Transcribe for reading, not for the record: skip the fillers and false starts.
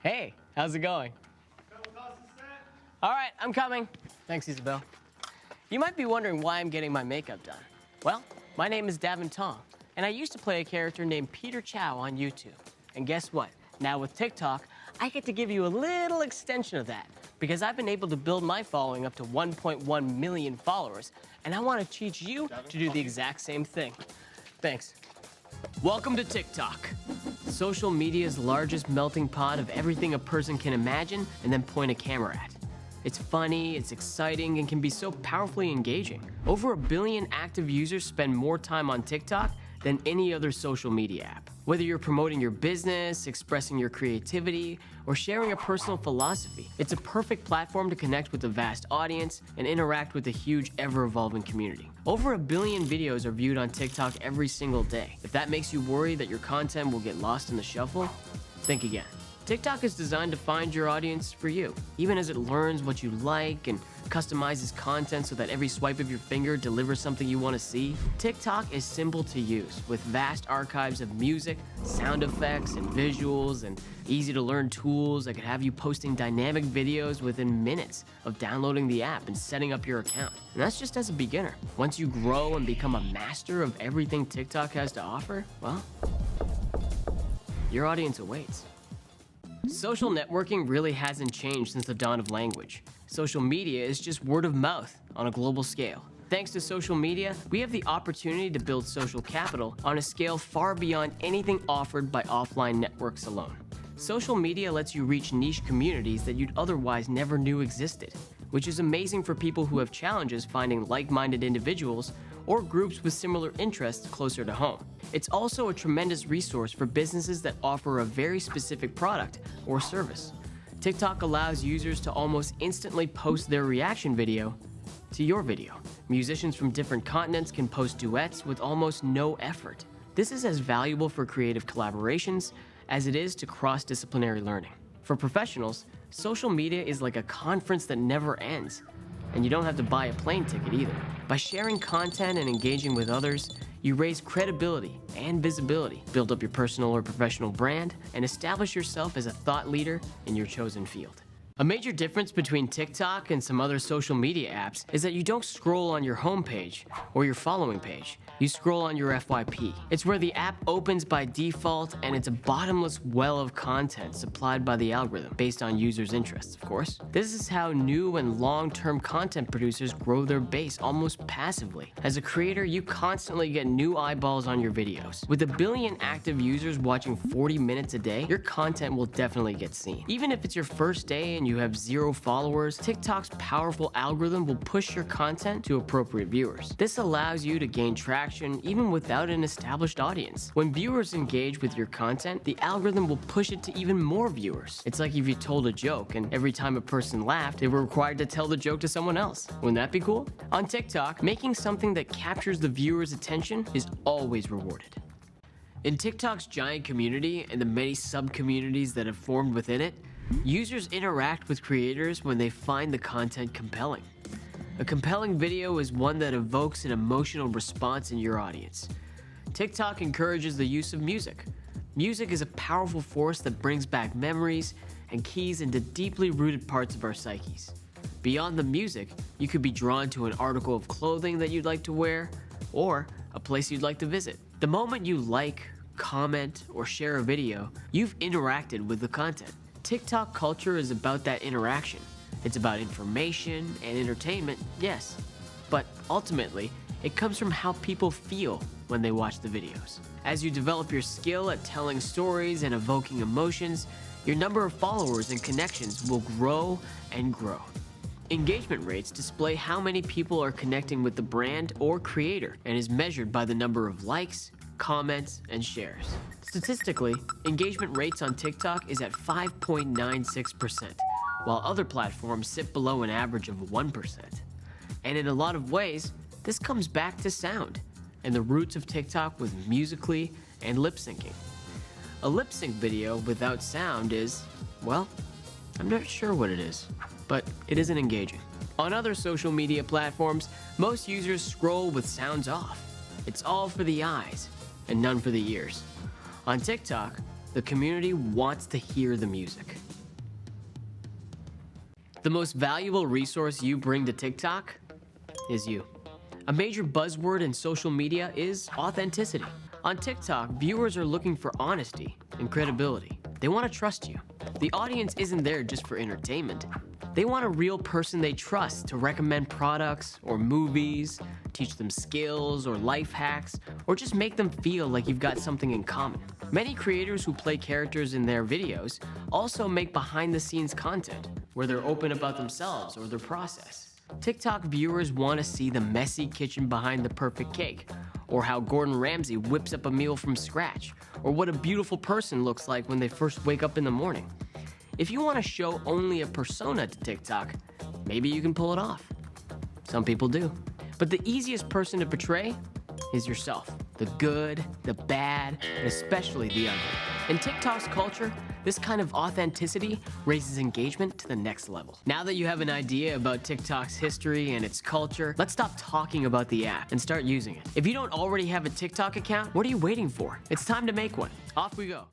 Hey, how's it going? All right, I'm coming. Thanks, Isabel. You might be wondering why I'm getting my makeup done. Well, my name is Davin Tong, and I used to play a character named Peter Chow on YouTube. And guess what? Now with TikTok, I get to give you a little extension of that because I've been able to build my following up to 1.1 million followers, and I want to teach you to do the exact same thing. Thanks. Welcome to TikTok, social media's largest melting pot of everything a person can imagine and then point a camera at. It's funny, it's exciting, and can be so powerfully engaging. Over 1 billion active users spend more time on TikTok than any other social media app. Whether you're promoting your business, expressing your creativity, or sharing a personal philosophy, it's a perfect platform to connect with a vast audience and interact with a huge, ever-evolving community. Over 1 billion videos are viewed on TikTok every single day. If that makes you worry that your content will get lost in the shuffle, think again. TikTok is designed to find your audience for you, even as it learns what you like and customizes content so that every swipe of your finger delivers something you want to see. TikTok is simple to use, with vast archives of music, sound effects, and visuals, and easy-to-learn tools that could have you posting dynamic videos within minutes of downloading the app and setting up your account. And that's just as a beginner. Once you grow and become a master of everything TikTok has to offer, well, your audience awaits. Social networking really hasn't changed since the dawn of language. Social media is just word of mouth on a global scale. Thanks to social media, we have the opportunity to build social capital on a scale far beyond anything offered by offline networks alone. Social media lets you reach niche communities that you'd otherwise never knew existed, which is amazing for people who have challenges finding like-minded individuals or groups with similar interests closer to home. It's also a tremendous resource for businesses that offer a very specific product or service. TikTok allows users to almost instantly post their reaction video to your video. Musicians from different continents can post duets with almost no effort. This is as valuable for creative collaborations as it is to cross-disciplinary learning. For professionals, social media is like a conference that never ends. And you don't have to buy a plane ticket either. By sharing content and engaging with others, you raise credibility and visibility, build up your personal or professional brand, and establish yourself as a thought leader in your chosen field. A major difference between TikTok and some other social media apps is that you don't scroll on your homepage or your following page. You scroll on your FYP. It's where the app opens by default, and it's a bottomless well of content supplied by the algorithm based on users' interests, of course. This is how new and long-term content producers grow their base almost passively. As a creator, you constantly get new eyeballs on your videos. With 1 billion active users watching 40 minutes a day, your content will definitely get seen. Even if it's your first day and you have 0 followers, TikTok's powerful algorithm will push your content to appropriate viewers. This allows you to gain traction even without an established audience. When viewers engage with your content, the algorithm will push it to even more viewers. It's like if you told a joke and every time a person laughed, they were required to tell the joke to someone else. Wouldn't that be cool? On TikTok, making something that captures the viewer's attention is always rewarded. In TikTok's giant community and the many sub-communities that have formed within it, users interact with creators when they find the content compelling. A compelling video is one that evokes an emotional response in your audience. TikTok encourages the use of music. Music is a powerful force that brings back memories and keys into deeply rooted parts of our psyches. Beyond the music, you could be drawn to an article of clothing that you'd like to wear, or a place you'd like to visit. The moment you like, comment, or share a video, you've interacted with the content. TikTok culture is about that interaction. It's about information and entertainment, yes, but ultimately, it comes from how people feel when they watch the videos. As you develop your skill at telling stories and evoking emotions, your number of followers and connections will grow and grow. Engagement rates display how many people are connecting with the brand or creator and is measured by the number of likes, comments, and shares. Statistically, engagement rates on TikTok is at 5.96%. while other platforms sit below an average of 1%. And in a lot of ways, this comes back to sound and the roots of TikTok with Musical.ly and lip syncing. A lip sync video without sound is, well, I'm not sure what it is, but it isn't engaging. On other social media platforms, most users scroll with sounds off. It's all for the eyes and none for the ears. On TikTok, the community wants to hear the music. The most valuable resource you bring to TikTok is you. A major buzzword in social media is authenticity. On TikTok, viewers are looking for honesty and credibility. They want to trust you. The audience isn't there just for entertainment. They want a real person they trust to recommend products or movies, teach them skills or life hacks, or just make them feel like you've got something in common. Many creators who play characters in their videos also make behind-the-scenes content where they're open about themselves or their process. TikTok viewers want to see the messy kitchen behind the perfect cake, or how Gordon Ramsay whips up a meal from scratch, or what a beautiful person looks like when they first wake up in the morning. If you want to show only a persona to TikTok, maybe you can pull it off. Some people do. But the easiest person to portray is yourself. The good, the bad, and especially the ugly. In TikTok's culture, this kind of authenticity raises engagement to the next level. Now that you have an idea about TikTok's history and its culture, let's stop talking about the app and start using it. If you don't already have a TikTok account, what are you waiting for? It's time to make one. Off we go.